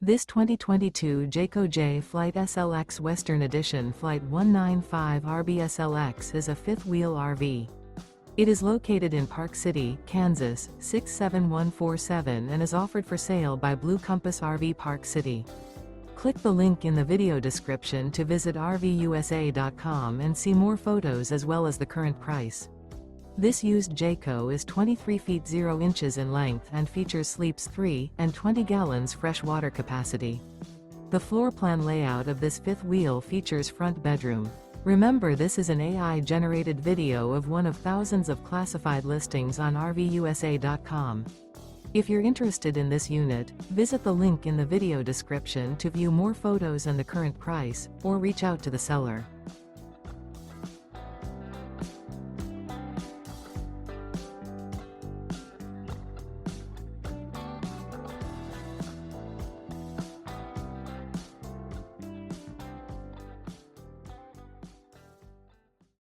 This 2022 Jayco J Flight SLX Western Edition Flight 195 RB SLX is a fifth-wheel RV. It is located in Park City, Kansas, 67147 and is offered for sale by Blue Compass RV Park City. Click the link in the video description to visit RVUSA.com and see more photos as well as the current price. This used Jayco is 23 feet 0 inches in length and features sleeps 3 and 20 gallons fresh water capacity. The floor plan layout of this fifth wheel features front bedroom. Remember, this is an AI-generated video of one of thousands of classified listings on RVUSA.com. If you're interested in this unit, visit the link in the video description to view more photos and the current price, or reach out to the seller.